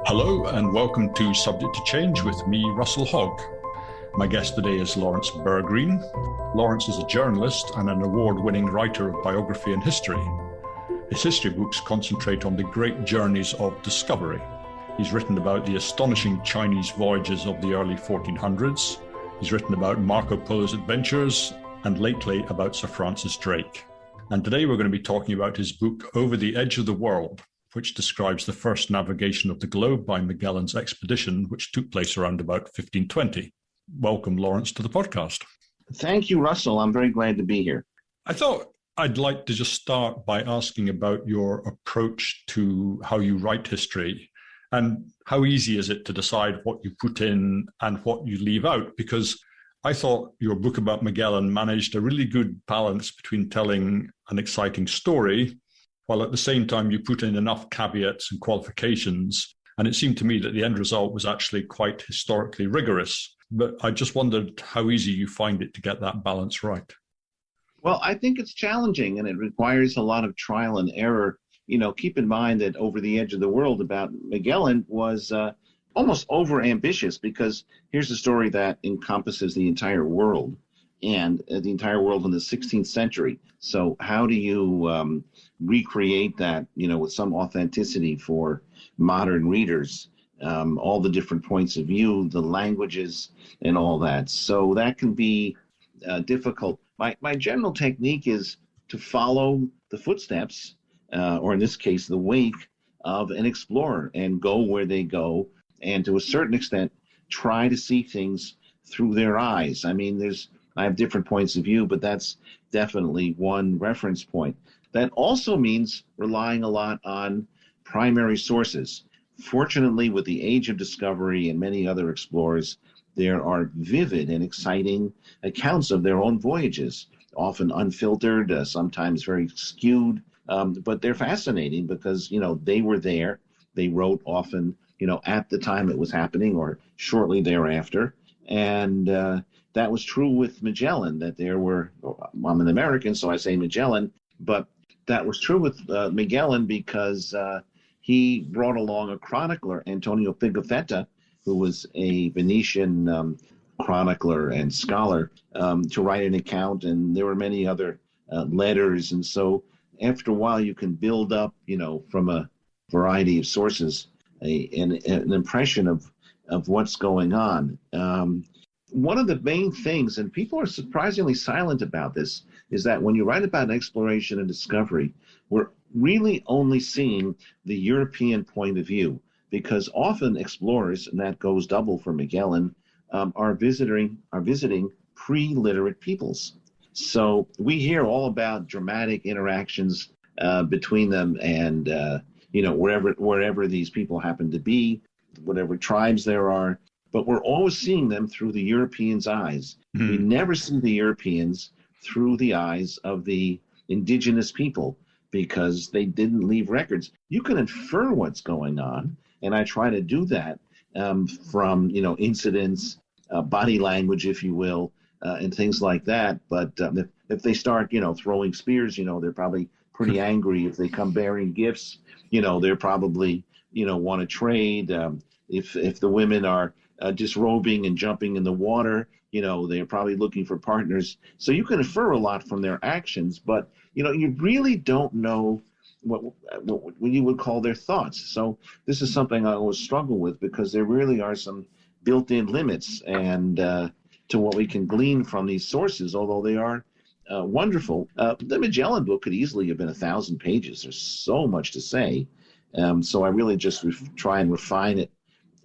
Hello and welcome to Subject to Change with me, Russell Hogg. My guest today is Laurence Bergreen. Laurence is a journalist and an award-winning writer of biography and history. His history books concentrate on the great journeys of discovery. He's written about the astonishing Chinese voyages of the early 1400s. He's written about Marco Polo's adventures and lately about Sir Francis Drake. And today we're going to be talking about his book, Over the Edge of the World, which describes the first navigation of the globe by Magellan's expedition, which took place around about 1520. Welcome, Laurence, to the podcast. Thank you, Russell. I'm very glad to be here. I thought I'd like to just start by asking about your approach to how you write history and how easy is it to decide what you put in and what you leave out, because I thought your book about Magellan managed a really good balance between telling an exciting story while at the same time you put in enough caveats and qualifications. And it seemed to me that the end result was actually quite historically rigorous. But I just wondered how easy you find it to get that balance right. Well, I think it's challenging and it requires a lot of trial and error. Keep in mind that Over the Edge of the World about Magellan was almost over-ambitious, because here's a story that encompasses the entire world and the entire world in the 16th century. So how do you recreate that, with some authenticity for modern readers, all the different points of view, the languages and all that. So that can be difficult. My general technique is to follow the footsteps, or in this case, the wake of an explorer, and go where they go, and to a certain extent, try to see things through their eyes. I have different points of view, but that's definitely one reference point. That also means relying a lot on primary sources. Fortunately, with the age of discovery and many other explorers, there are vivid and exciting accounts of their own voyages, often unfiltered, sometimes very skewed, but they're fascinating because, they were there. They wrote often, at the time it was happening or shortly thereafter. And that was true with Magellan, that there were, I'm an American, so I say Magellan, but that was true with Magellan because he brought along a chronicler, Antonio Pigafetta, who was a Venetian chronicler and scholar, to write an account, and there were many other letters. And so after a while, you can build up, from a variety of sources, an impression of what's going on. One of the main things, and people are surprisingly silent about this, is that when you write about exploration and discovery, we're really only seeing the European point of view, because often explorers, and that goes double for Magellan, are visiting pre-literate peoples. So we hear all about dramatic interactions between them and wherever these people happen to be, whatever tribes there are. But we're always seeing them through the Europeans' eyes. Mm-hmm. We never see the Europeans through the eyes of the indigenous people, because they didn't leave records. You can infer what's going on, and I try to do that from incidents, body language, if you will, and things like that. But if they start throwing spears, they're probably pretty angry. If they come bearing gifts, they're probably want to trade. If the women are disrobing and jumping in the water, they're probably looking for partners. So you can infer a lot from their actions, but you really don't know what you would call their thoughts. So this is something I always struggle with, because there really are some built-in limits and to what we can glean from these sources, although they are wonderful. The Magellan book could easily have been 1,000 pages. There's so much to say. So I really just try and refine it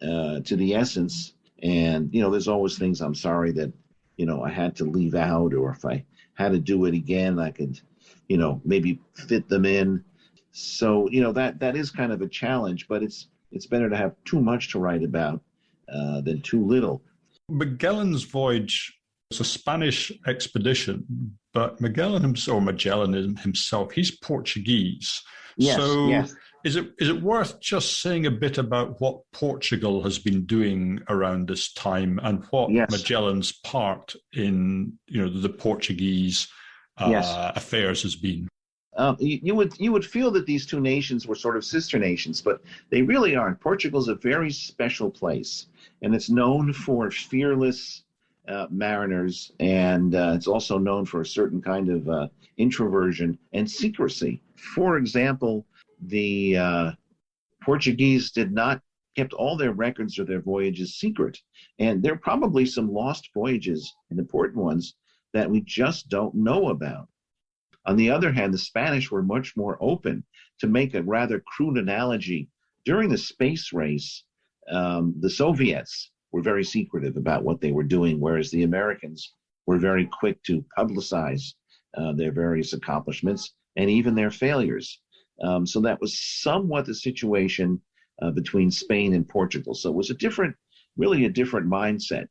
to the essence. And, there's always things I'm sorry that, I had to leave out, or if I had to do it again, I could, maybe fit them in. So, that is kind of a challenge, but it's better to have too much to write about than too little. Magellan's voyage was a Spanish expedition, but Magellan himself, he's Portuguese. Yes, so yes. Is it worth just saying a bit about what Portugal has been doing around this time, and what Magellan's part in the Portuguese affairs has been? You would feel that these two nations were sort of sister nations, but they really aren't. Portugal's a very special place, and it's known for fearless mariners, and it's also known for a certain kind of introversion and secrecy. For example, the Portuguese did not kept all their records of their voyages secret, and there are probably some lost voyages and important ones that we just don't know about. On the other hand, the Spanish were much more open. To make a rather crude analogy, during the space race, the Soviets were very secretive about what they were doing, whereas the Americans were very quick to publicize their various accomplishments and even their failures. So that was somewhat the situation between Spain and Portugal. So it was really a different mindset.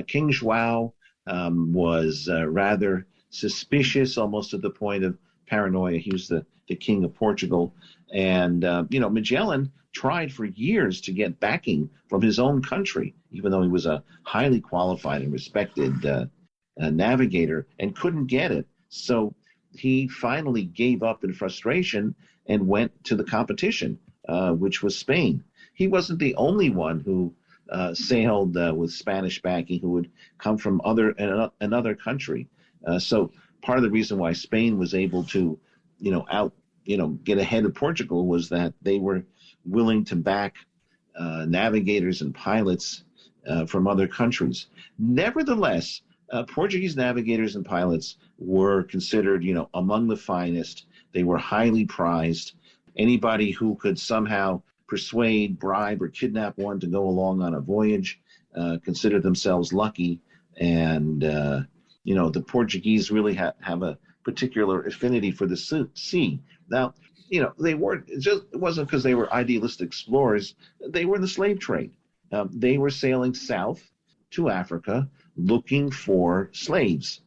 King João was rather suspicious, almost to the point of paranoia. He was the king of Portugal. And, Magellan tried for years to get backing from his own country, even though he was a highly qualified and respected navigator, and couldn't get it. So he finally gave up in frustration and went to the competition, which was Spain. He wasn't the only one who sailed with Spanish backing, who would come from another country. So part of the reason why Spain was able to, get ahead of Portugal was that they were willing to back navigators and pilots from other countries. Nevertheless, Portuguese navigators and pilots were considered, among the finest. They were highly prized. Anybody who could somehow persuade, bribe, or kidnap one to go along on a voyage considered themselves lucky. And the Portuguese really have a particular affinity for the sea. Now, they weren't, it wasn't because they were idealistic explorers. They were in the slave trade. They were sailing south to Africa looking for slaves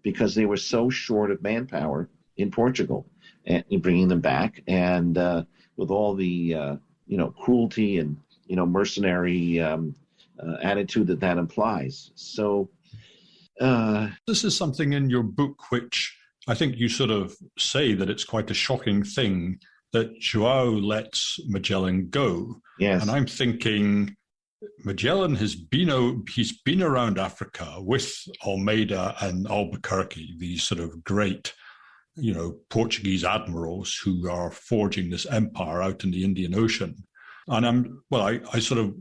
because they were so short of manpower in Portugal and bringing them back. And with all the, cruelty and, mercenary attitude that implies. So, this is something in your book which I think you sort of say that it's quite a shocking thing that João lets Magellan go. Yes. And I'm thinking Magellan he's been around Africa with Almeida and Albuquerque, these sort of great, Portuguese admirals who are forging this empire out in the Indian Ocean. And I sort of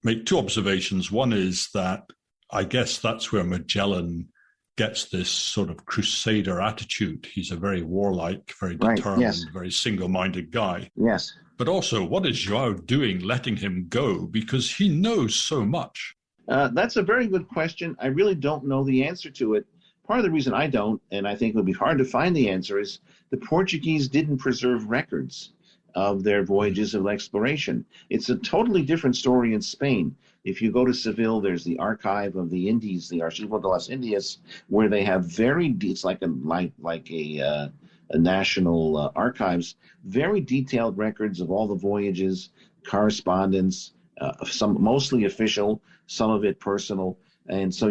make two observations. One is that I guess that's where Magellan gets this sort of crusader attitude. He's a very warlike, very determined, yes, very single-minded guy. Yes. But also, what is João doing letting him go? Because he knows so much. That's a very good question. I really don't know the answer to it. Part of the reason I don't, and I think it would be hard to find the answer, is the Portuguese didn't preserve records of their voyages of exploration. It's a totally different story in Spain. If you go to Seville, there's the Archive of the Indies, the Archivo de las Indias, where they have it's like a national archives, very detailed records of all the voyages, correspondence, some mostly official, some of it personal. And so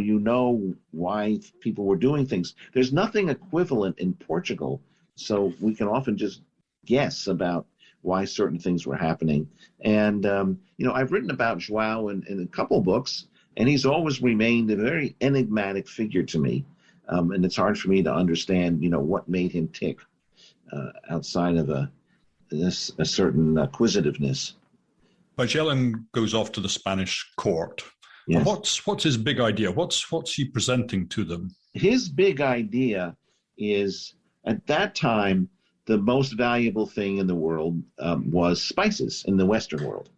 why people were doing things. There's nothing equivalent in Portugal, so we can often just guess about why certain things were happening. And, I've written about João in a couple books, and he's always remained a very enigmatic figure to me. And it's hard for me to understand, what made him tick outside of a certain acquisitiveness. Magellan goes off to the Spanish court. Yes. What's his big idea? What's he presenting to them? His big idea is, at that time, the most valuable thing in the world was spices in the Western world.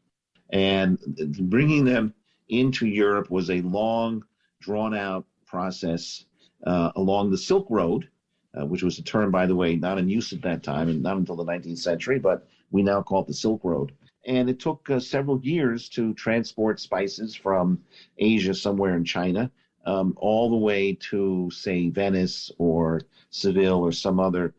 And bringing them into Europe was a long, drawn-out process along the Silk Road, which was a term, by the way, not in use at that time and not until the 19th century, but we now call it the Silk Road. And it took several years to transport spices from Asia, somewhere in China, all the way to, say, Venice or Seville or some other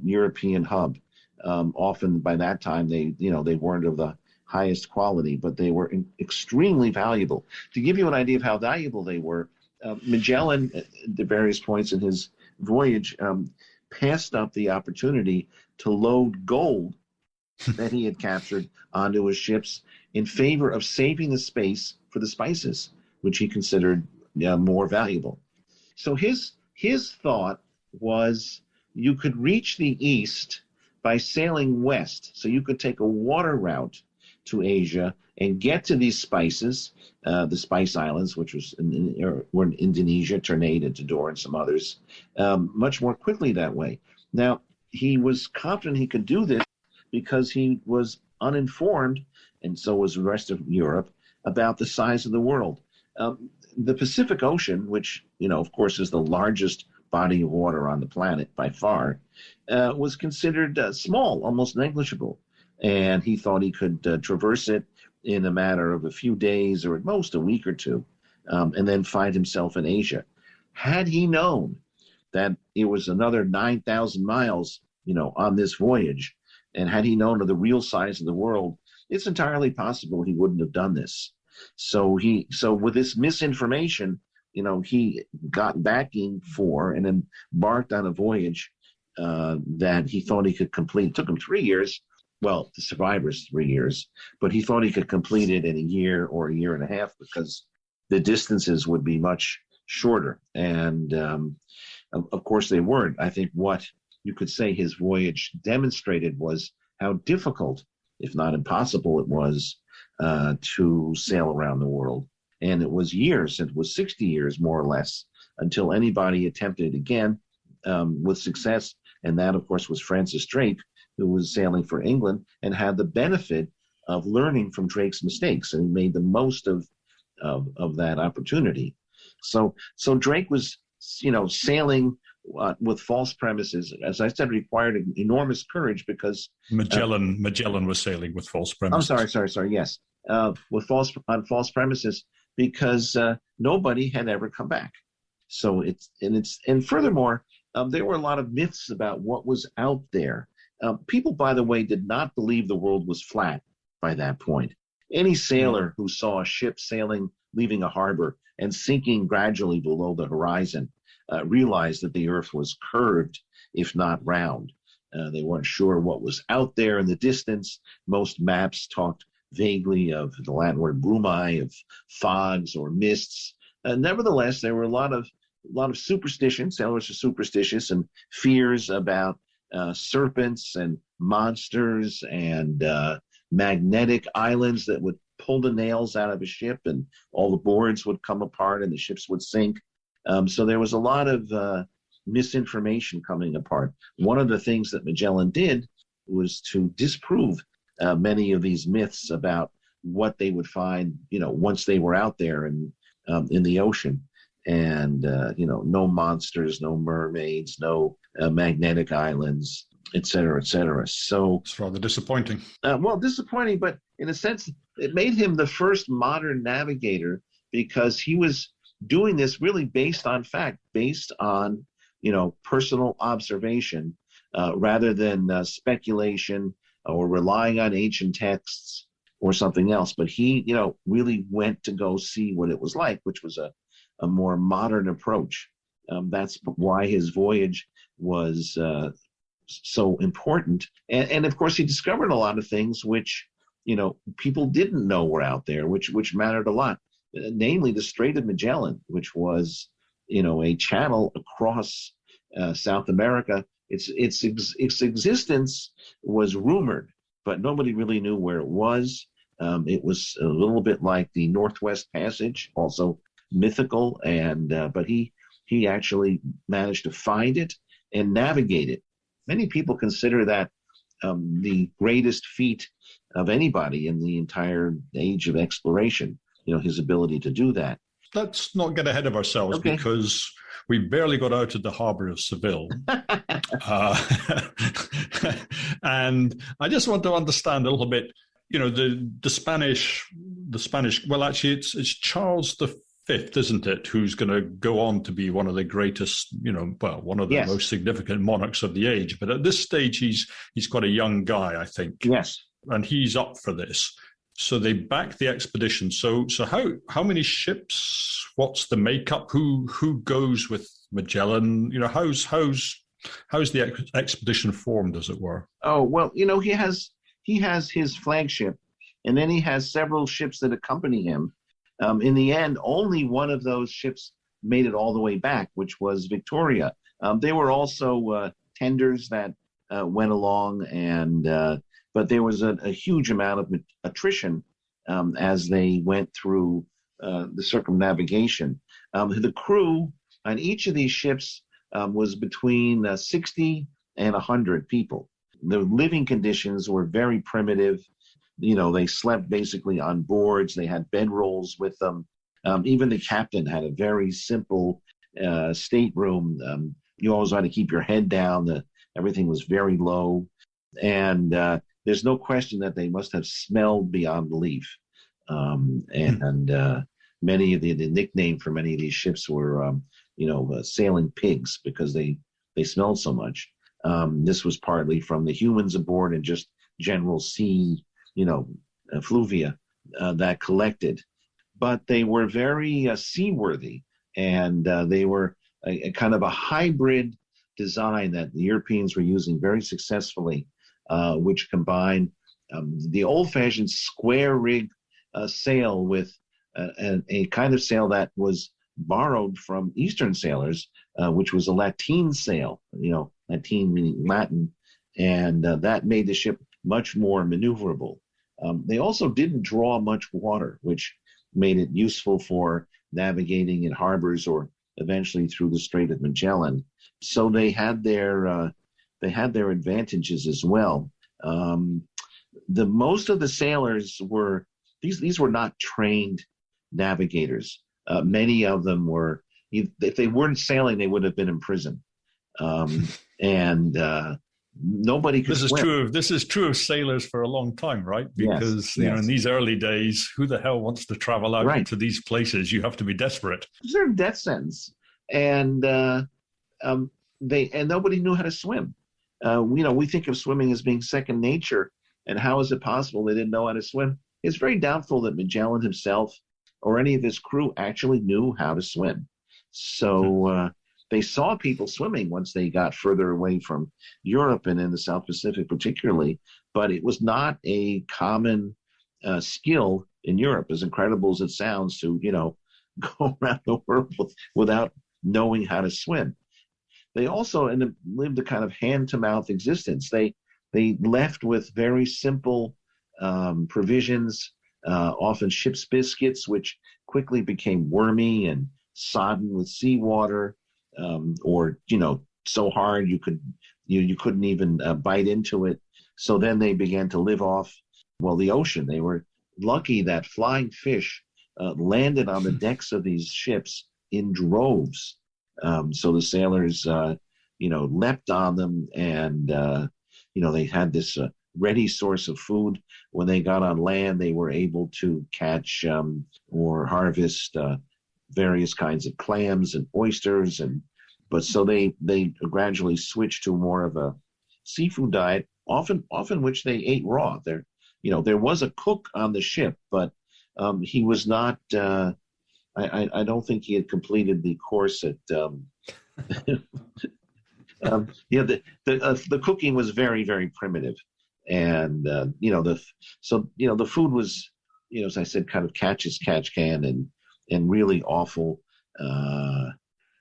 European hub. Often by that time, they weren't of the highest quality, but they were extremely valuable. To give you an idea of how valuable they were, Magellan, at the various points in his voyage, passed up the opportunity to load gold that he had captured onto his ships in favor of saving the space for the spices, which he considered more valuable. So his thought was you could reach the east by sailing west. So you could take a water route to Asia and get to these spices, the Spice Islands, which were in Indonesia, Ternate and Tidore and some others, much more quickly that way. Now, he was confident he could do this because he was uninformed, and so was the rest of Europe, about the size of the world. The Pacific Ocean, which, of course, is the largest body of water on the planet by far, was considered small, almost negligible. And he thought he could traverse it in a matter of a few days or at most a week or two, and then find himself in Asia. Had he known that it was another 9,000 miles, on this voyage, and had he known of the real size of the world, it's entirely possible he wouldn't have done this. So with this misinformation, he got backing for and embarked on a voyage that he thought he could complete. It took him 3 years. Well, the survivors 3 years, but he thought he could complete it in a year or a year and a half because the distances would be much shorter. And of course they weren't. I think what you could say his voyage demonstrated was how difficult, if not impossible, it was to sail around the world. And it was years, it was 60 years more or less, until anybody attempted again with success. And that, of course, was Francis Drake, who was sailing for England and had the benefit of learning from Drake's mistakes, and he made the most of that opportunity. So Drake was, sailing with false premises, as I said, required enormous courage because Magellan was sailing with false premises. I'm sorry. Yes, with false premises because nobody had ever come back. So and furthermore, there were a lot of myths about what was out there. People, by the way, did not believe the world was flat by that point. Any sailor who saw a ship sailing, leaving a harbor, and sinking gradually below the horizon realized that the earth was curved, if not round. They weren't sure what was out there in the distance. Most maps talked vaguely of the Latin word brumae, of fogs or mists. Nevertheless, there were a lot of superstition. Sailors are superstitious, and fears about serpents and monsters and magnetic islands that would pull the nails out of a ship and all the boards would come apart and the ships would sink. So there was a lot of misinformation coming apart. One of the things that Magellan did was to disprove many of these myths about what they would find, once they were out there and in the ocean. And, no monsters, no mermaids, no magnetic islands, et cetera, et cetera. So it's rather disappointing. Disappointing, but in a sense, it made him the first modern navigator because he was doing this really based on fact, based on, personal observation, rather than speculation or relying on ancient texts or something else. But he, really went to go see what it was like, which was a more modern approach. That's why his voyage was so important. And of course, he discovered a lot of things which, people didn't know were out there, which mattered a lot. Namely, the Strait of Magellan, which was, a channel across South America. Its existence was rumored, but nobody really knew where it was. It was a little bit like the Northwest Passage, also mythical, and but he actually managed to find it and navigate it. Many people consider that the greatest feat of anybody in the entire age of exploration, his ability to do that. Let's not get ahead of ourselves, okay, because we barely got out of the harbor of Seville. And I just want to understand a little bit, the Spanish, well, actually it's Charles V, isn't it, who's going to go on to be one of the greatest, one of the yes, most significant monarchs of the age. But at this stage, he's quite a young guy, I think. Yes. And he's up for this. So they back the expedition. So how many ships? What's the makeup? Who goes with Magellan? How's How's the expedition formed, as it were? Oh, well, he has his flagship, and then he has several ships that accompany him. In the end, only one of those ships made it all the way back, which was Victoria. There were also tenders that went along, but there was a huge amount of attrition as they went through the circumnavigation. The crew on each of these ships was between 60 and 100 people. The living conditions were very primitive. They slept basically on boards. They had bedrolls with them. Even the captain had a very simple stateroom. You always had to keep your head down. Everything was very low. And there's no question that they must have smelled beyond belief. Many of the nickname for many of these ships were, sailing pigs because they smelled so much. This was partly from the humans aboard and just general sea, effluvia that collected. But they were very seaworthy, and they were a kind of a hybrid design that the Europeans were using very successfully, which combined the old-fashioned square rig sail with a kind of sail that was borrowed from Eastern sailors, which was a lateen sail, lateen meaning Latin, and that made the ship much more maneuverable. They also didn't draw much water, which made it useful for navigating in harbors or eventually through the Strait of Magellan. So they had their advantages as well. Most of the sailors were these were not trained navigators. Many of them were, if they weren't sailing, they would have been in prison. Nobody could swim. This is true of sailors for a long time, right? Because in these early days, who the hell wants to travel out to these places? You have to be desperate. They're a death sentence, and nobody knew how to swim. We think of swimming as being second nature, and how is it possible they didn't know how to swim? It's very doubtful that Magellan himself or any of his crew actually knew how to swim. So they saw people swimming once they got further away from Europe and in the South Pacific particularly, but it was not a common skill in Europe, as incredible as it sounds, to, go around the world without knowing how to swim. They also lived a kind of hand-to-mouth existence. They left with very simple provisions, often ship's biscuits, which quickly became wormy and sodden with seawater, or so hard you couldn't even bite into it. So then they began to live off the ocean. They were lucky that flying fish landed on the decks of these ships in droves. So the sailors leapt on them, and they had this ready source of food. When they got on land, they were able to catch or harvest various kinds of clams and oysters, but so they gradually switched to more of a seafood diet, often which they ate raw. There was a cook on the ship, but he was not. I don't think he had completed the course at. The cooking was very, very primitive, and the food was, as I said, kind of catch as catch can, and really awful.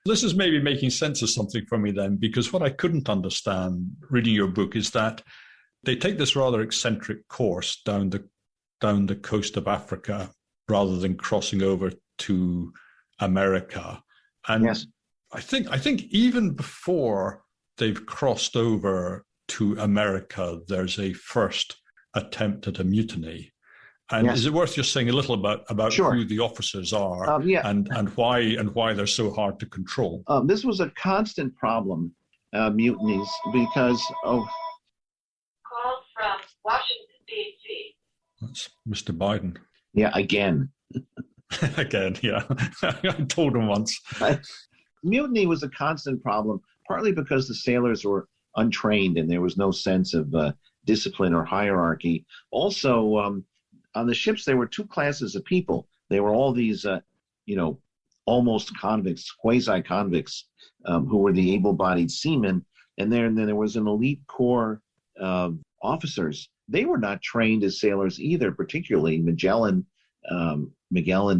This is maybe making sense of something for me then, because what I couldn't understand reading your book is that they take this rather eccentric course down the coast of Africa rather than crossing over to America. And yes. I think even before they've crossed over to America, there's a first attempt at a mutiny. And yes. Is it worth just saying a little about Sure. who the officers are and why they're so hard to control? This was a constant problem, mutinies, because of call from Washington, D.C. That's Mr. Biden. Yeah, again. Again, yeah. I told him once. Mutiny was a constant problem, partly because the sailors were untrained and there was no sense of discipline or hierarchy. Also, on the ships, there were two classes of people. They were all these, almost convicts, quasi-convicts, who were the able-bodied seamen. And then there was an elite corps of officers. They were not trained as sailors either, particularly Magellan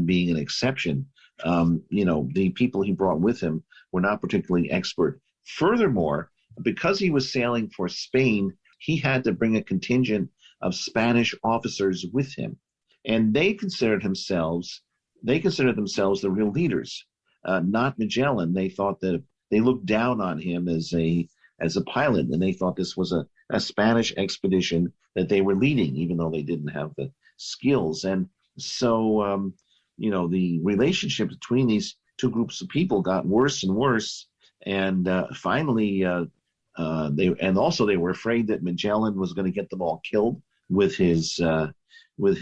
being an exception. The people he brought with him were not particularly expert. Furthermore, because he was sailing for Spain, he had to bring a contingent of Spanish officers with him. And they considered themselves the real leaders, not Magellan. They thought that they looked down on him as a pilot, and they thought this was a Spanish expedition that they were leading, even though they didn't have the skills. And so, the relationship between these two groups of people got worse and worse. And finally, they were afraid that Magellan was going to get them all killed with his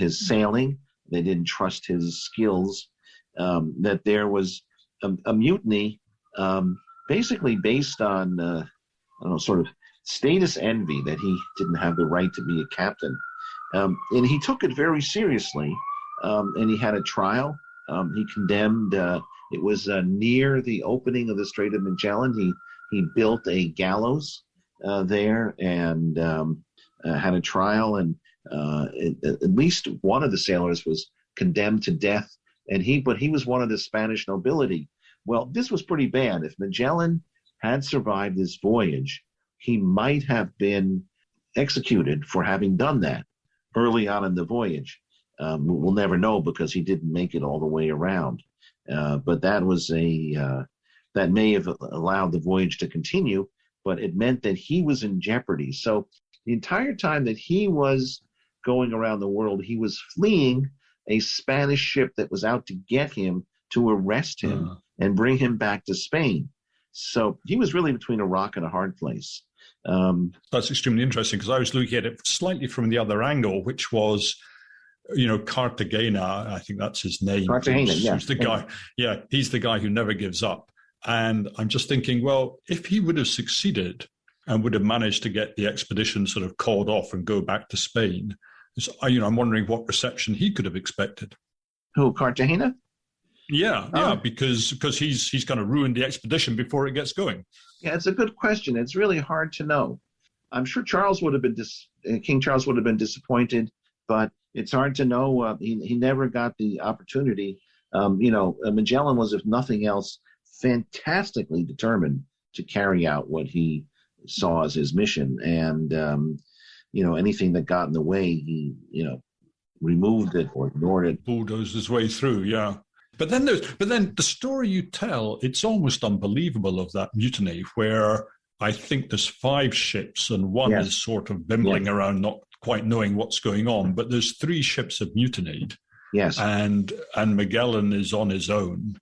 sailing. They didn't trust his skills. That there was a mutiny, basically based on sort of status envy, that he didn't have the right to be a captain, and he took it very seriously. And he had a trial. He condemned. It was near the opening of the Strait of Magellan. He built a gallows there and had a trial, and at least one of the sailors was condemned to death. But he was one of the Spanish nobility. Well, this was pretty bad. If Magellan had survived this voyage, he might have been executed for having done that early on in the voyage. We'll never know because he didn't make it all the way around. But that was that may have allowed the voyage to continue, but it meant that he was in jeopardy. So the entire time that he was going around the world, he was fleeing a Spanish ship that was out to get him, to arrest him and bring him back to Spain. So he was really between a rock and a hard place. That's extremely interesting, because I was looking at it slightly from the other angle, which was, Cartagena, I think that's his name. Cartagena, yeah. He's the guy. Yeah, he's the guy who never gives up. And I'm just thinking, well, if he would have succeeded and would have managed to get the expedition sort of called off and go back to Spain, I'm wondering what reception he could have expected. Who, Cartagena? Yeah, because he's kind of ruined the expedition before it gets going. Yeah, it's a good question. It's really hard to know. I'm sure King Charles would have been disappointed, but it's hard to know. He never got the opportunity. Magellan was, if nothing else, fantastically determined to carry out what he saw as his mission. And, anything that got in the way, he, removed it or ignored it. Bulldozed his way through, yeah. But then the story you tell, it's almost unbelievable, of that mutiny, where I think there's 5 ships and one is sort of bimbling around, not quite knowing what's going on. But there's 3 ships have mutinied. Yes. And Magellan is on his own,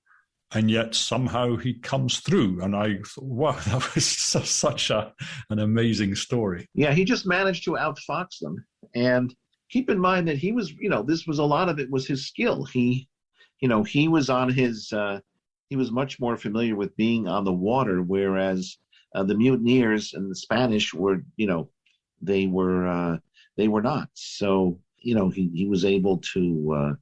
and yet somehow he comes through. And I thought, wow, that was such an amazing story. Yeah, he just managed to outfox them. And keep in mind that he was, this was, a lot of it was his skill. He was on his, he was much more familiar with being on the water, whereas the mutineers and the Spanish were, they were not. So, he was able to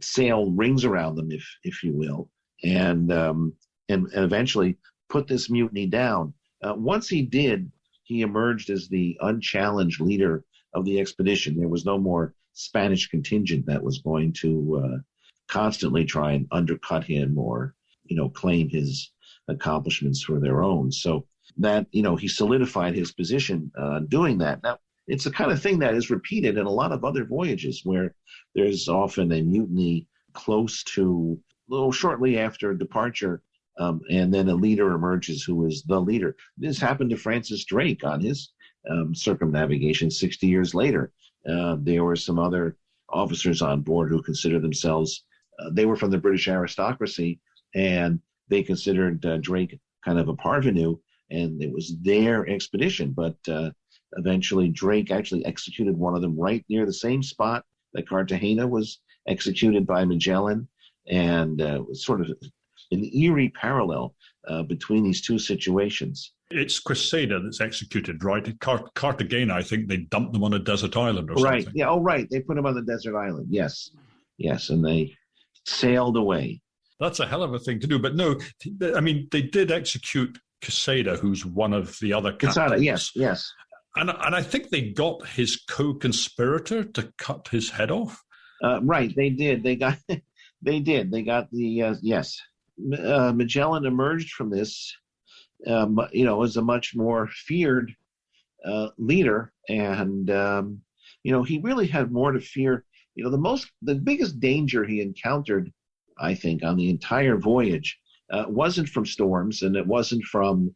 sail rings around them, if you will, and eventually put this mutiny down. Once he did, he emerged as the unchallenged leader of the expedition. There was no more Spanish contingent that was going to constantly try and undercut him or, claim his accomplishments for their own. So that, he solidified his position doing that. Now, it's the kind of thing that is repeated in a lot of other voyages where there's often a mutiny close to, a little shortly after departure, and then a leader emerges who is the leader. This happened to Francis Drake on his circumnavigation 60 years later. There were some other officers on board who considered themselves, they were from the British aristocracy, and they considered Drake kind of a parvenu, and it was their expedition. But eventually Drake actually executed one of them right near the same spot that Cartagena was executed by Magellan, and it was sort of an eerie parallel between these two situations. It's Quesada that's executed, right? Cartagena, I think they dumped them on a desert island or something. Right, yeah, oh right, they put them on the desert island, yes, and they sailed away. That's a hell of a thing to do. But no, I mean, they did execute Quesada, who's one of the other captains. Quesada, yes. And I think they got his co-conspirator to cut his head off. Right, they did. They got the yes. Magellan emerged from this, as a much more feared leader, and he really had more to fear. The biggest danger he encountered, I think, on the entire voyage wasn't from storms, and it wasn't from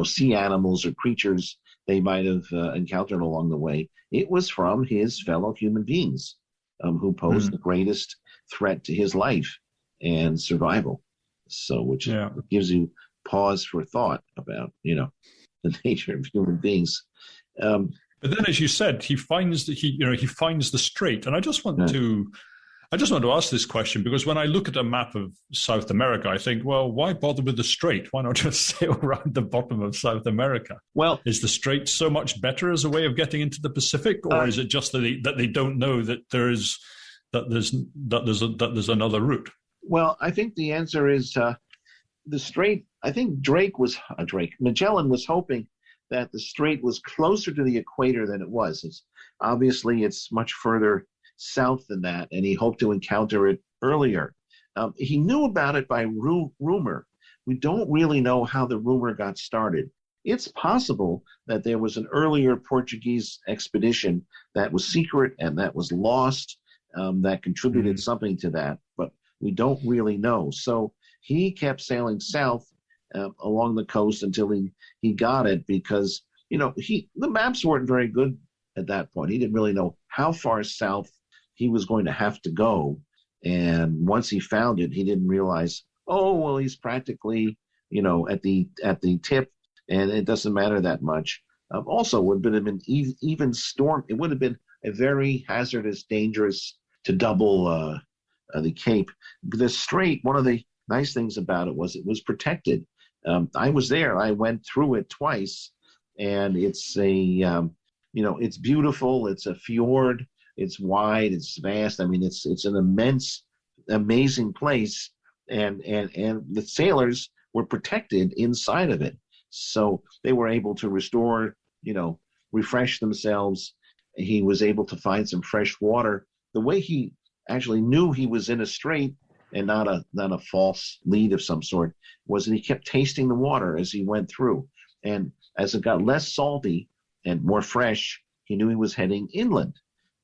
sea animals or creatures they might have encountered along the way. It was from his fellow human beings, who posed the greatest threat to his life and survival. So, which gives you pause for thought about the nature of human beings. But then, as you said, he finds the strait, and I just want to ask this question, because when I look at a map of South America, I think, well, why bother with the strait? Why not just sail around the bottom of South America? Well, is the strait so much better as a way of getting into the Pacific, or is it just that they don't know that there's another route? Well, I think the answer is the strait. I think Magellan was hoping that the strait was closer to the equator than it was. It's much further south than that, and he hoped to encounter it earlier. He knew about it by rumor. We don't really know how the rumor got started. It's possible that there was an earlier Portuguese expedition that was secret and that was lost, that contributed something to that, but we don't really know. So he kept sailing south along the coast until he got it, because the maps weren't very good at that point. He didn't really know how far south he was going to have to go, and once he found it, he didn't realize, he's practically at the tip, and it doesn't matter that much. Also, would have been even storm. It would have been a very hazardous, dangerous to double the Cape. The strait, one of the nice things about it was protected. I was there. I went through it twice, and it's it's beautiful. It's a fjord. It's wide. It's vast. I mean, it's an immense, amazing place, and the sailors were protected inside of it, so they were able to restore, refresh themselves. He was able to find some fresh water. The way he actually knew he was in a strait and not a false lead of some sort was that he kept tasting the water as he went through, and as it got less salty and more fresh, he knew he was heading inland.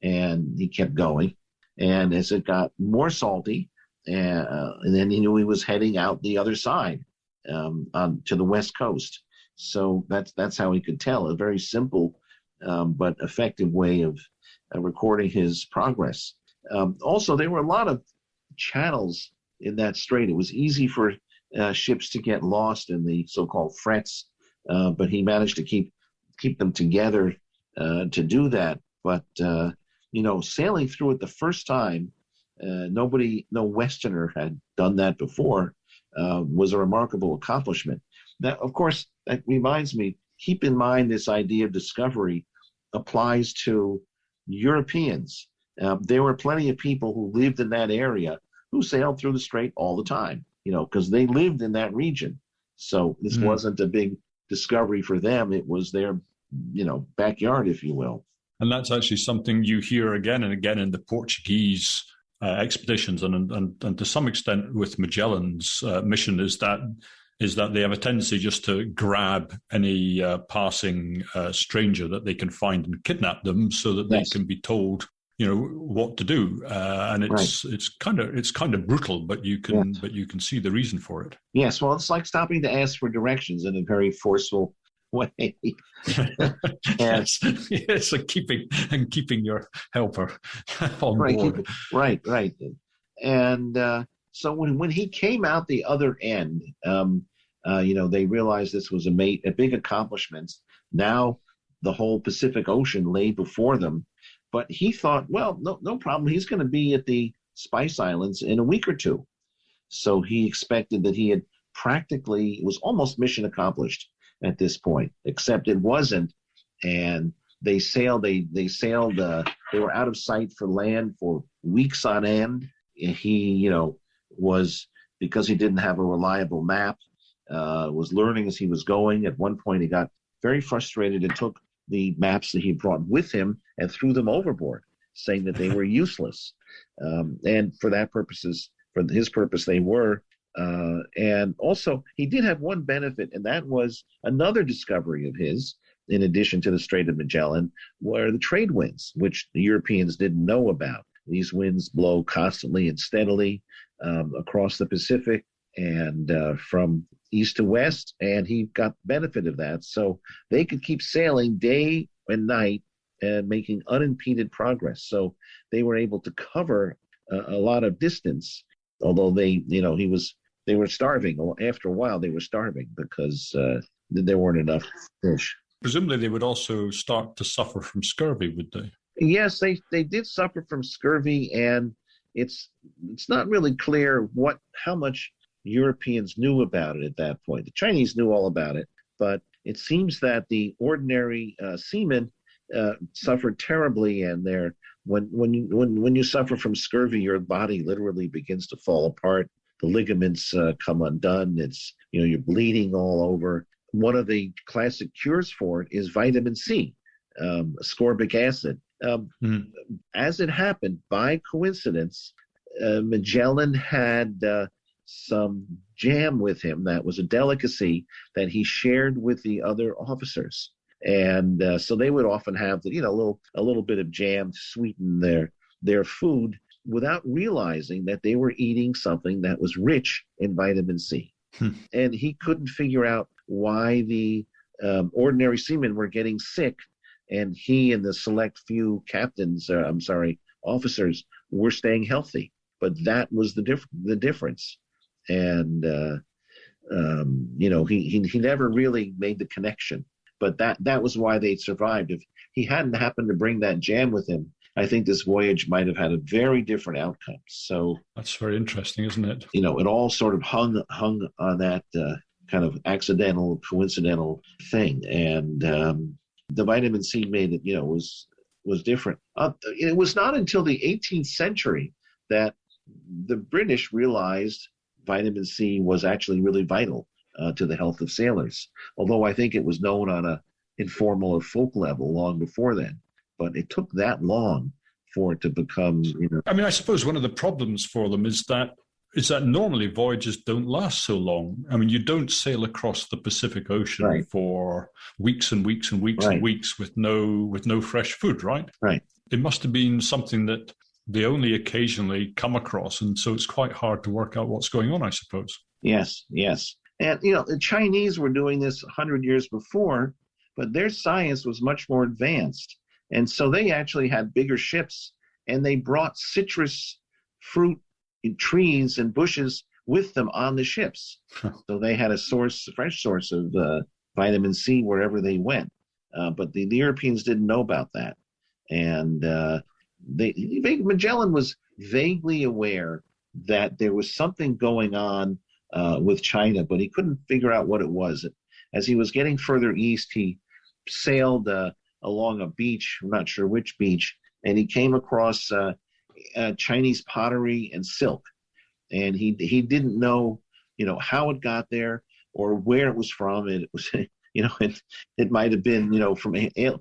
And he kept going, and as it got more salty, and then he knew he was heading out the other side, to the west coast. So that's how he could tell. A very simple but effective way of recording his progress. Also, there were a lot of channels in that strait. It was easy for ships to get lost in the so-called frets, but he managed to keep them together to do that. But sailing through it the first time, no Westerner had done that before, was a remarkable accomplishment. That, of course, that reminds me, keep in mind this idea of discovery applies to Europeans. There were plenty of people who lived in that area who sailed through the strait all the time, because they lived in that region. So this wasn't a big discovery for them. It was their, backyard, if you will. And that's actually something you hear again and again in the Portuguese expeditions, and to some extent with Magellan's mission, is that they have a tendency just to grab any passing stranger that they can find and kidnap them, so that they can be told, what to do. And it's kind of brutal, but you can see the reason for it. Yes, well, it's like stopping to ask for directions in a very forceful way. Yes, so keeping your helper on board. Right. And so when he came out the other end, they realized this was a big accomplishment. Now the whole Pacific Ocean lay before them, but he thought, well, no problem. He's going to be at the Spice Islands in a week or two. So he expected that he had it was almost mission accomplished at this point, except it wasn't. And they sailed. They were out of sight for land for weeks on end. He, was, because he didn't have a reliable map, was learning as he was going. At one point, he got very frustrated and took the maps that he brought with him and threw them overboard, saying that they were useless. And for his purpose, they were. And also, he did have one benefit, and that was another discovery of his, in addition to the Strait of Magellan, were the trade winds, which the Europeans didn't know about. These winds blow constantly and steadily across the Pacific and from east to west, and he got benefit of that. So they could keep sailing day and night and making unimpeded progress. So they were able to cover a lot of distance, although they were starving. After a while, they were starving because there weren't enough fish. Presumably, they would also start to suffer from scurvy, would they? Yes, they did suffer from scurvy, and it's not really clear how much Europeans knew about it at that point. The Chinese knew all about it, but it seems that the ordinary seamen suffered terribly, and when you suffer from scurvy, your body literally begins to fall apart. The ligaments come undone. You're bleeding all over. One of the classic cures for it is vitamin C, ascorbic acid. As it happened, by coincidence, Magellan had some jam with him that was a delicacy that he shared with the other officers, and so they would often have a little bit of jam to sweeten their food without realizing that they were eating something that was rich in vitamin C. And he couldn't figure out why the ordinary seamen were getting sick, and he and the select few officers were staying healthy. But that was the difference. And he never really made the connection. But that was why they survived. If he hadn't happened to bring that jam with him, I think this voyage might have had a very different outcome. So that's very interesting, isn't it? It all sort of hung on that kind of accidental, coincidental thing, and the vitamin C made it, was different. It was not until the 18th century that the British realized vitamin C was actually really vital to the health of sailors. Although I think it was known on a informal or folk level long before then. But it took that long for it to become, I mean, I suppose one of the problems for them is that normally voyages don't last so long. I mean, you don't sail across the Pacific Ocean for weeks and weeks and weeks and weeks with no fresh food, right? Right. It must have been something that they only occasionally come across, and so it's quite hard to work out what's going on, I suppose. Yes. And, the Chinese were doing this 100 years before, but their science was much more advanced. And so they actually had bigger ships, and they brought citrus fruit trees and bushes with them on the ships. So they had a fresh source of vitamin C wherever they went. But the Europeans didn't know about that. And Magellan was vaguely aware that there was something going on with China, but he couldn't figure out what it was. As he was getting further east, he sailed along a beach, I'm not sure which beach, and he came across Chinese pottery and silk. And he didn't know, how it got there or where it was from. It was, it might have been,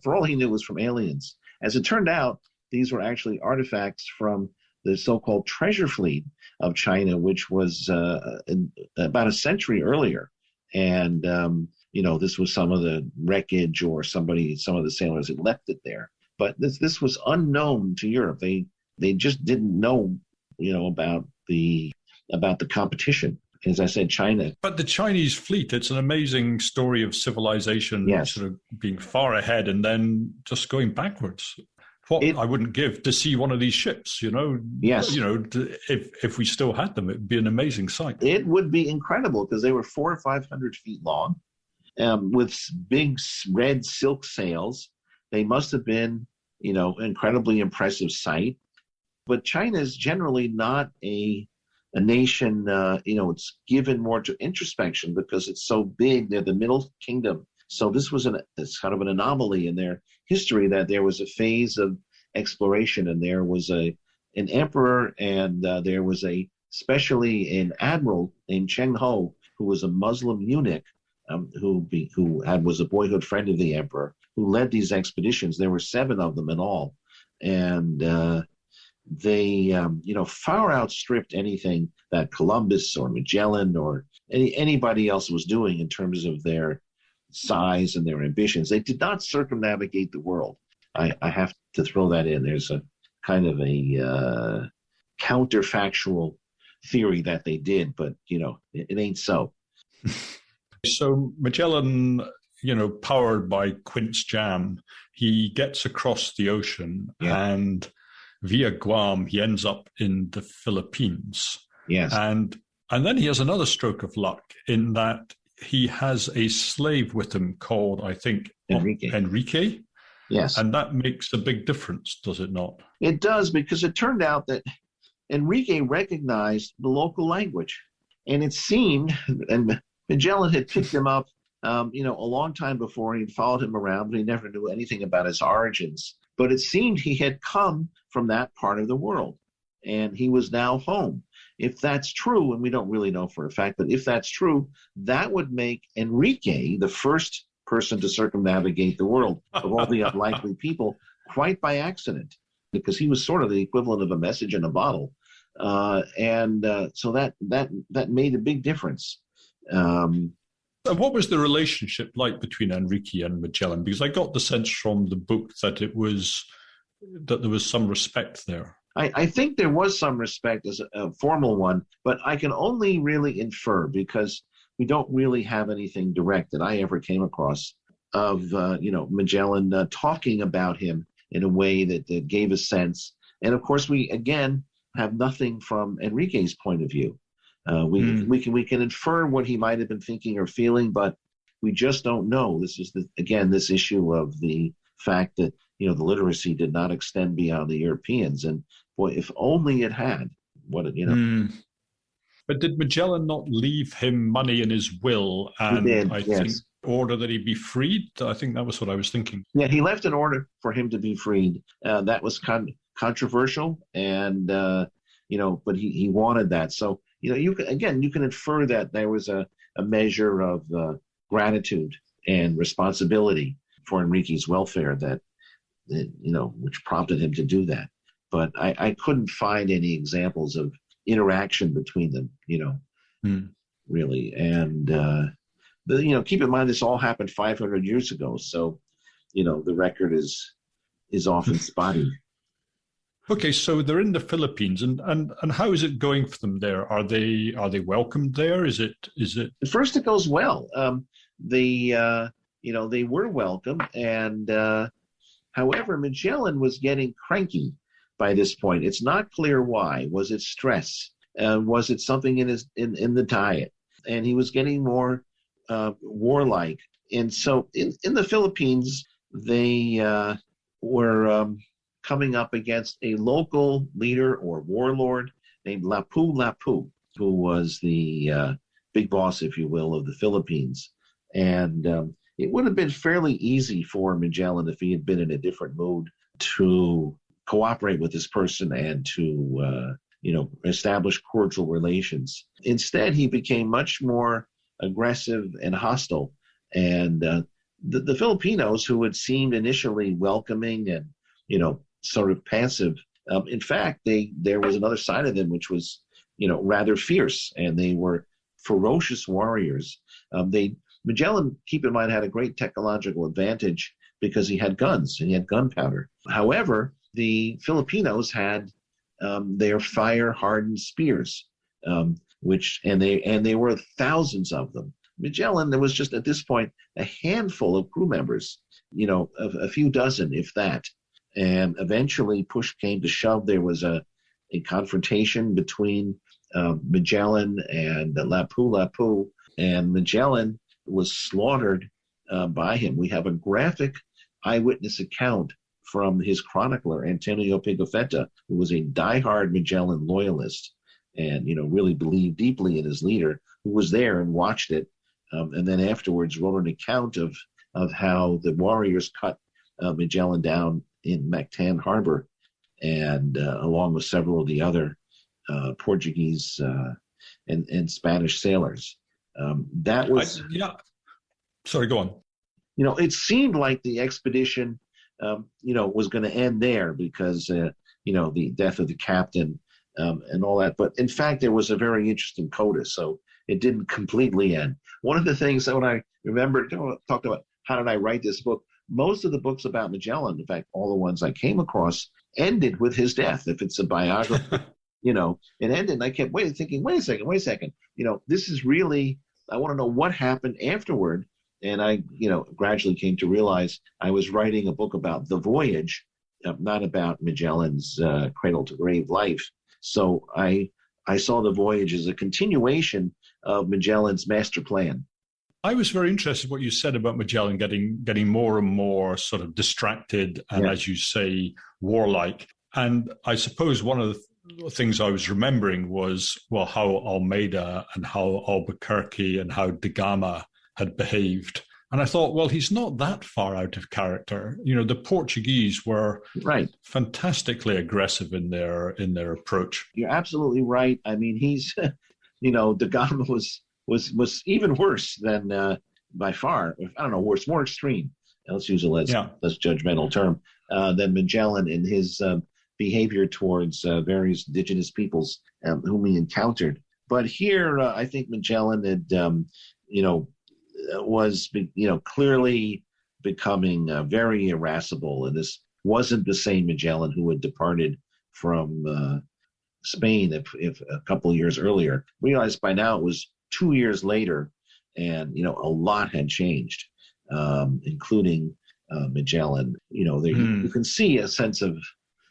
for all he knew, it was from aliens. As it turned out, these were actually artifacts from the so-called treasure fleet of China, which was about a century earlier. And, this was some of the wreckage or some of the sailors had left it there. But this was unknown to Europe. They just didn't know, about the competition. As I said, China. But the Chinese fleet, it's an amazing story of civilization sort of being far ahead and then just going backwards. I wouldn't give to see one of these ships, Yes. If we still had them, it'd be an amazing sight. It would be incredible because they were 400 or 500 feet long with big red silk sails. They must have been, incredibly impressive sight. But China is generally not a nation, it's given more to introspection because it's so big. They're the Middle Kingdom. So this was it's kind of an anomaly in their history that there was a phase of exploration, and there was an emperor, and there was especially an admiral named Cheng Ho, who was a Muslim eunuch, who was a boyhood friend of the emperor, who led these expeditions. There were 7 of them in all, and they far outstripped anything that Columbus or Magellan or anybody else was doing in terms of their size and their ambitions. They did not circumnavigate the world. I have to throw that in. There's a kind of a counterfactual theory that they did, but it ain't so. So Magellan, powered by quince jam, he gets across the ocean, and via Guam, he ends up in the Philippines. Yes. And then he has another stroke of luck in that he has a slave with him called, I think, Enrique. Yes. And that makes a big difference, does it not? It does, because it turned out that Enrique recognized the local language. And it seemed, and Magellan had picked him up, a long time before. He'd followed him around, but he never knew anything about his origins. But it seemed he had come from that part of the world, and he was now home. If that's true, and we don't really know for a fact, but if that's true, that would make Enrique the first person to circumnavigate the world of all the unlikely people, quite by accident, because he was sort of the equivalent of a message in a bottle. So that made a big difference. What was the relationship like between Enrique and Magellan? Because I got the sense from the book that there was some respect there. I think there was some respect as a formal one, but I can only really infer, because we don't really have anything direct that I ever came across of Magellan talking about him in a way that gave a sense. And of course, we again have nothing from Enrique's point of view. We can infer what he might have been thinking or feeling, but we just don't know. This is this issue of the fact that the literacy did not extend beyond the Europeans, and boy, if only it had. But did Magellan not leave him money in his will, and he did, think order that he be freed? I think that was what I was thinking. Yeah, he left an order for him to be freed. That was controversial, and but he wanted that. So you can infer that there was a measure of gratitude and responsibility for Enrique's welfare that which prompted him to do that. But I couldn't find any examples of interaction between them, really. And keep in mind, this all happened 500 years ago, so the record is often spotty. Okay, so they're in the Philippines, and how is it going for them there? Are they welcomed there? Is it? At first, it goes well. They were welcome, and however, Magellan was getting cranky by this point. It's not clear why. Was it stress? Was it something in the diet? And he was getting more warlike. And so in the Philippines, they were coming up against a local leader or warlord named Lapu-Lapu, who was the big boss, if you will, of the Philippines. And it would have been fairly easy for Magellan, if he had been in a different mood, to cooperate with this person and to establish cordial relations. Instead, he became much more aggressive and hostile. And the Filipinos, who had seemed initially welcoming and sort of passive, in fact, there was another side of them which was rather fierce, and they were ferocious warriors. Magellan, keep in mind, had a great technological advantage because he had guns and he had gunpowder. However, the Filipinos had their fire-hardened spears, and there were thousands of them. Magellan, there was just at this point a handful of crew members, a few dozen, if that. And eventually, push came to shove. There was a confrontation between Magellan and Lapu-Lapu, and Magellan was slaughtered by him. We have a graphic eyewitness account from his chronicler, Antonio Pigafetta, who was a diehard Magellan loyalist and, really believed deeply in his leader, who was there and watched it. And then afterwards wrote an account of how the warriors cut Magellan down in Mactan Harbor, and along with several of the other Portuguese and Spanish sailors. That was, yeah. Sorry, go on. It seemed like the expedition, was going to end there because, the death of the captain and all that. But in fact, there was a very interesting coda, so it didn't completely end. One of the things that when I remember, talked about how did I write this book, most of the books about Magellan, in fact, all the ones I came across, ended with his death. If it's a biography, it ended. And I kept thinking, wait a second. This is really, I want to know what happened afterward. And I, gradually came to realize I was writing a book about the voyage, not about Magellan's cradle to grave life. So I saw the voyage as a continuation of Magellan's master plan. I was very interested in what you said about Magellan getting more and more sort of distracted and, as you say, warlike. And I suppose one of the things I was remembering was, well, how Almeida and how Albuquerque and how Da Gama had behaved. And I thought, well, he's not that far out of character. The Portuguese were fantastically aggressive in their approach. You're absolutely right. I mean, he's, Da Gama was even worse than by far. I don't know, worse, more extreme. Let's use a less judgmental term than Magellan in his behavior towards various indigenous peoples whom he encountered. But here, I think Magellan had, was, clearly becoming very irascible. And this wasn't the same Magellan who had departed from Spain if a couple of years earlier. Realized by now it was 2 years later, and, a lot had changed, including Magellan. You can see a sense of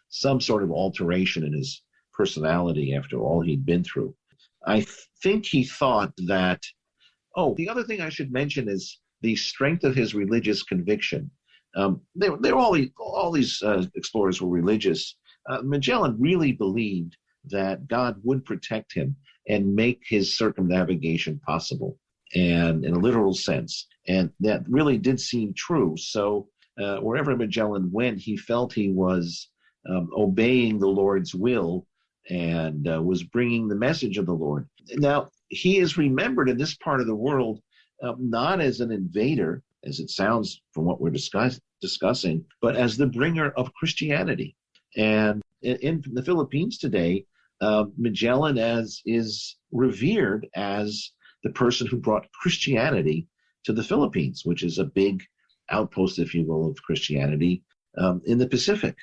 some sort of alteration in his personality after all he'd been through. I think he thought that, the other thing I should mention is the strength of his religious conviction. All these explorers were religious. Magellan really believed that God would protect him and make his circumnavigation possible, and in a literal sense. And that really did seem true. So wherever Magellan went, he felt he was obeying the Lord's will and was bringing the message of the Lord. Now, he is remembered in this part of the world not as an invader, as it sounds from what we're discussing, but as the bringer of Christianity. And in the Philippines today, Magellan is revered as the person who brought Christianity to the Philippines, which is a big outpost, if you will, of Christianity in the Pacific.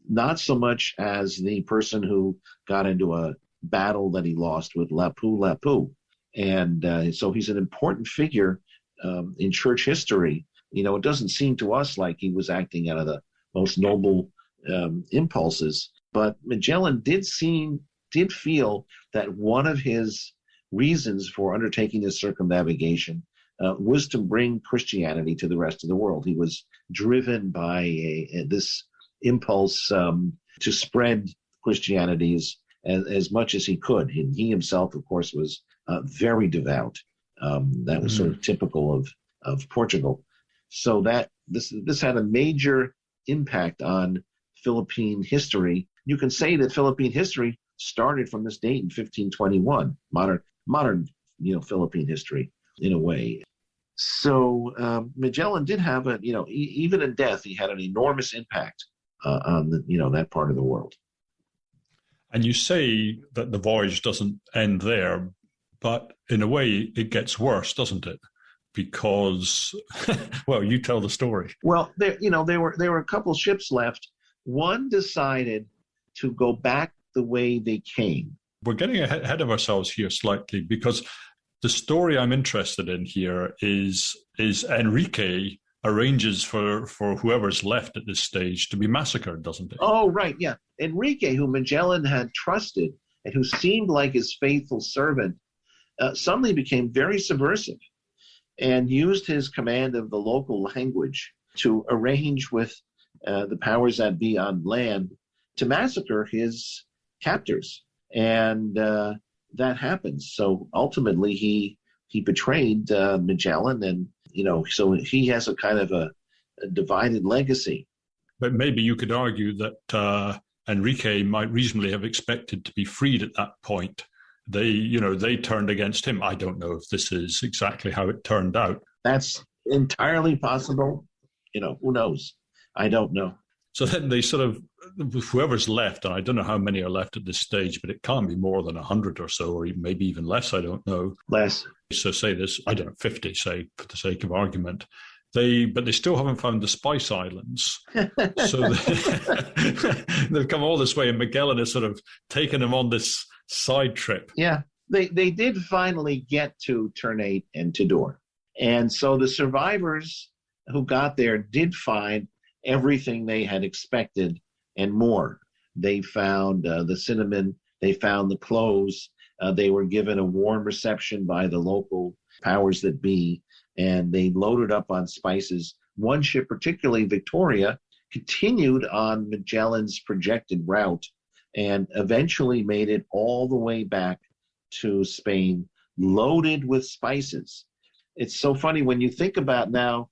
Not so much as the person who got into a battle that he lost with Lapu. And so he's an important figure in church history. It doesn't seem to us like he was acting out of the most noble impulses, but Magellan did feel that one of his reasons for undertaking this circumnavigation was to bring Christianity to the rest of the world. He was driven by this impulse to spread Christianity as much as he could. And he himself, of course, was very devout. That was sort of typical of Portugal. So that this had a major impact on Philippine history. You can say that Philippine history started from this date in 1521, modern Philippine history in a way. So Magellan did have even in death, he had an enormous impact on that part of the world. And you say that the voyage doesn't end there, but in a way it gets worse, doesn't it? Because, well, you tell the story. Well, there were a couple ships left. One decided to go back the way they came. We're getting ahead of ourselves here slightly, because the story I'm interested in here is Enrique arranges for whoever's left at this stage to be massacred, doesn't it? Oh, right, yeah. Enrique, who Magellan had trusted and who seemed like his faithful servant, suddenly became very subversive and used his command of the local language to arrange with the powers that be on land to massacre his captors. And that happens. So ultimately he betrayed Magellan, and so he has a kind of a divided legacy. But maybe you could argue that Enrique might reasonably have expected to be freed at that point, they turned against him. I don't know if this is exactly how it turned out. That's entirely possible. Who knows? I don't know. So then they sort of, whoever's left, and I don't know how many are left at this stage, but it can't be more than 100 or so, or maybe even less, I don't know. Less. So say this, I don't know, 50, say, for the sake of argument. But they still haven't found the Spice Islands. So they've come all this way, and Magellan has sort of taken them on this side trip. Yeah, they did finally get to Ternate and Tidor. And so the survivors who got there did find everything they had expected and more. They found the cinnamon, they found the cloves, they were given a warm reception by the local powers that be, and they loaded up on spices. One ship, particularly Victoria, continued on Magellan's projected route and eventually made it all the way back to Spain, loaded with spices. It's so funny when you think about now,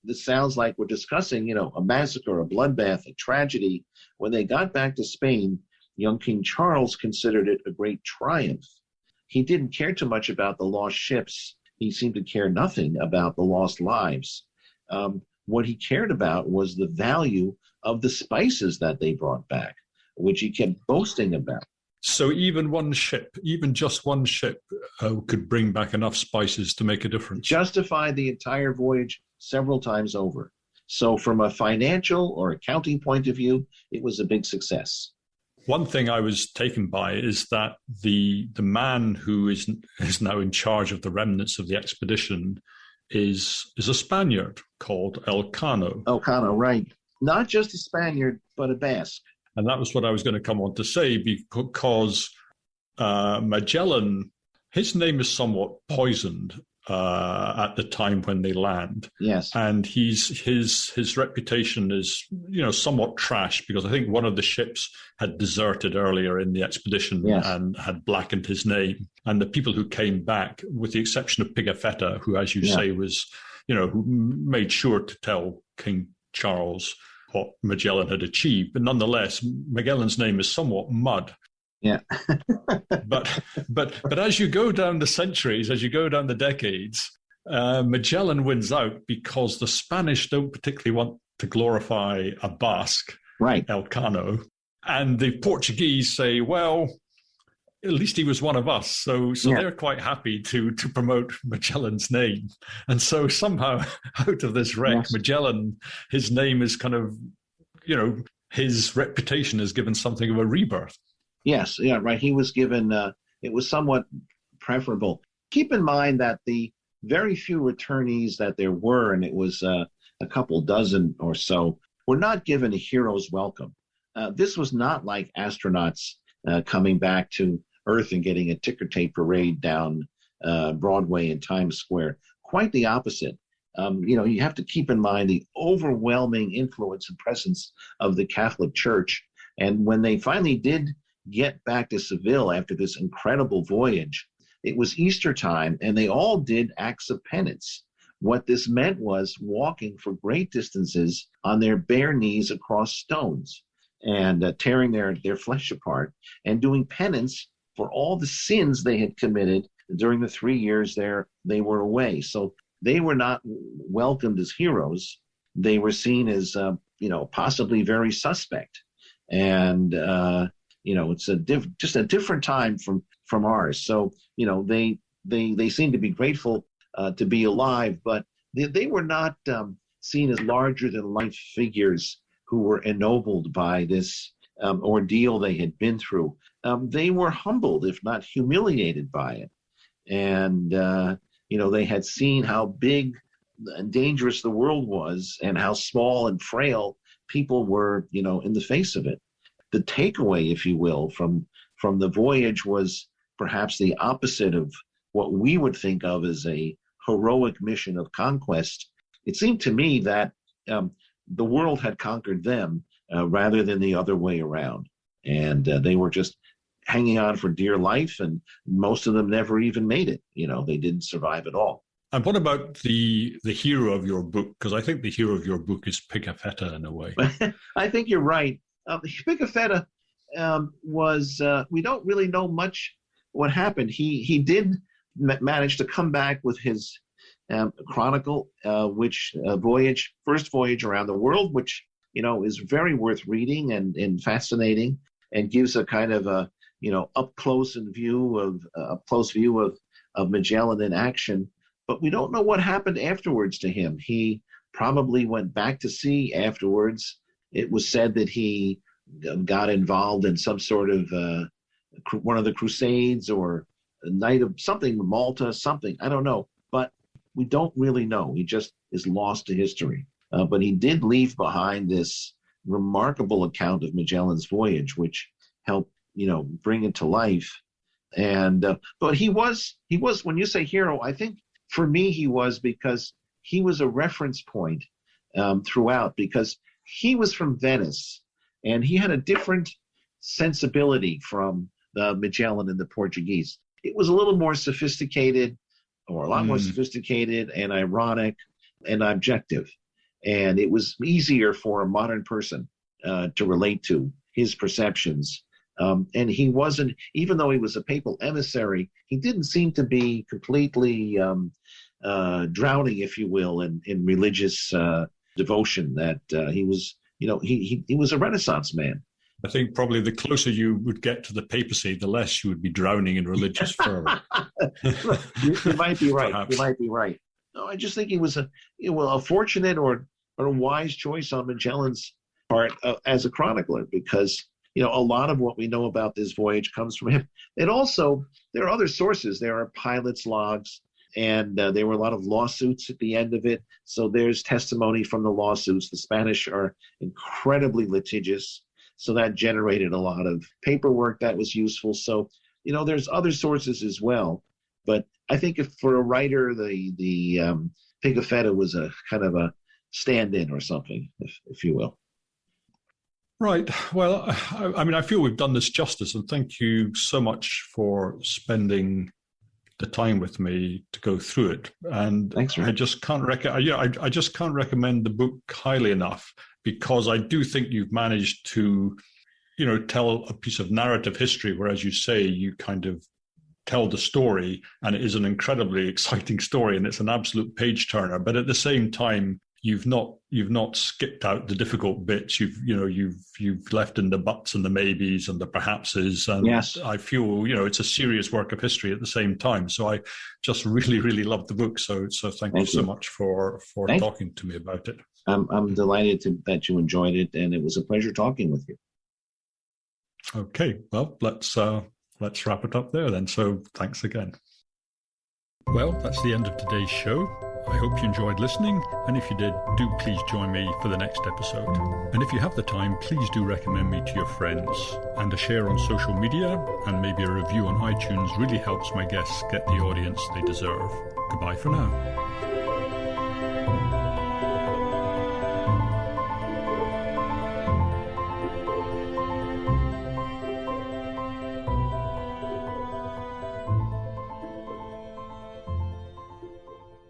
this sounds like we're discussing, a massacre, a bloodbath, a tragedy. When they got back to Spain, young King Charles considered it a great triumph. He didn't care too much about the lost ships. He seemed to care nothing about the lost lives. What he cared about was the value of the spices that they brought back, which he kept boasting about. So even just one ship could bring back enough spices to make a difference. Justified the entire voyage several times over. So from a financial or accounting point of view, it was a big success. One thing I was taken by is that the man who is now in charge of the remnants of the expedition is a Spaniard called Elcano. Elcano, right. Not just a Spaniard, but a Basque. And that was what I was going to come on to say, because Magellan, his name is somewhat poisoned at the time when they land. Yes. And his reputation is, somewhat trash, because I think one of the ships had deserted earlier in the expedition. Yes. And had blackened his name. And the people who came back, with the exception of Pigafetta, who, as you say, was, who made sure to tell King Charles what Magellan had achieved. But nonetheless, Magellan's name is somewhat mud. Yeah. but as you go down the centuries, as you go down the decades, Magellan wins out because the Spanish don't particularly want to glorify a Basque, right, Elcano. And the Portuguese say, well, at least he was one of us. So yeah. They're quite happy to promote Magellan's name. And so somehow out of this wreck, yes. Magellan, his name is kind of, his reputation is given something of a rebirth. Yes, yeah, right. He was given, it was somewhat preferable. Keep in mind that the very few returnees that there were, and it was a couple dozen or so, were not given a hero's welcome. This was not like astronauts coming back to Earth and getting a ticker tape parade down Broadway and Times Square. Quite the opposite. You have to keep in mind the overwhelming influence and presence of the Catholic Church. And when they finally did get back to Seville after this incredible voyage, it was Easter time, and they all did acts of penance. What this meant was walking for great distances on their bare knees across stones and tearing their flesh apart and doing penance for all the sins they had committed during the 3 years they were away. So they were not welcomed as heroes. They were seen as, possibly very suspect. And, it's just a different time from ours. So, they seem to be grateful to be alive, but they were not seen as larger than life figures who were ennobled by this ordeal they had been through. They were humbled, if not humiliated by it. And, they had seen how big and dangerous the world was and how small and frail people were, in the face of it. The takeaway, if you will, from the voyage was perhaps the opposite of what we would think of as a heroic mission of conquest. It seemed to me that the world had conquered them rather than the other way around. And they were just hanging on for dear life, and most of them never even made it. They didn't survive at all. And what about the hero of your book? Because I think the hero of your book is Pigafetta in a way. I think you're right. Pigafetta was, we don't really know much what happened. He did manage to come back with his chronicle, first voyage around the world, which is very worth reading and fascinating, and gives a kind of a up close view of Magellan in action. But we don't know what happened afterwards to him. He probably went back to sea afterwards. It was said that he got involved in some sort of one of the Crusades or a night of something, Malta, something. I don't know. But we don't really know. He just is lost to history. But he did leave behind this remarkable account of Magellan's voyage, which helped, bring it to life. And but he was when you say hero, I think for me he was, because he was a reference point throughout, because he was from Venice and he had a different sensibility from the Magellan and the Portuguese. It was a little more sophisticated, or a lot more sophisticated and ironic and objective. And it was easier for a modern person to relate to his perceptions. And he wasn't, even though he was a papal emissary, he didn't seem to be completely drowning, if you will, in religious devotion. That he was, he was a Renaissance man. I think probably the closer you would get to the papacy, the less you would be drowning in religious fervor. You might be right. Perhaps. You might be right. No, I just think he was a fortunate or a wise choice on Magellan's part as a chronicler, because a lot of what we know about this voyage comes from him. And also, there are other sources. There are pilots' logs, and there were a lot of lawsuits at the end of it. So there's testimony from the lawsuits. The Spanish are incredibly litigious, so that generated a lot of paperwork that was useful. So, there's other sources as well. But I think if for a writer, the Pigafetta was a kind of a stand-in or something, if you will. Right. Well, I feel we've done this justice, and thank you so much for spending the time with me to go through it. And thanks, I just can't I just can't recommend the book highly enough, because I do think you've managed to, tell a piece of narrative history where, as you say, you kind of tell the story, and it is an incredibly exciting story, and it's an absolute page turner. But at the same time, you've not skipped out the difficult bits. You've left in the buts and the maybes and the perhapses. And yes. I feel, it's a serious work of history at the same time. So I just really, really love the book. So thank you so much for talking to me about it. I'm delighted that you enjoyed it, and it was a pleasure talking with you. Okay, well, let's wrap it up there then. So thanks again. Well, that's the end of today's show. I hope you enjoyed listening, and if you did, do please join me for the next episode. And if you have the time, please do recommend me to your friends. And a share on social media and maybe a review on iTunes really helps my guests get the audience they deserve. Goodbye for now.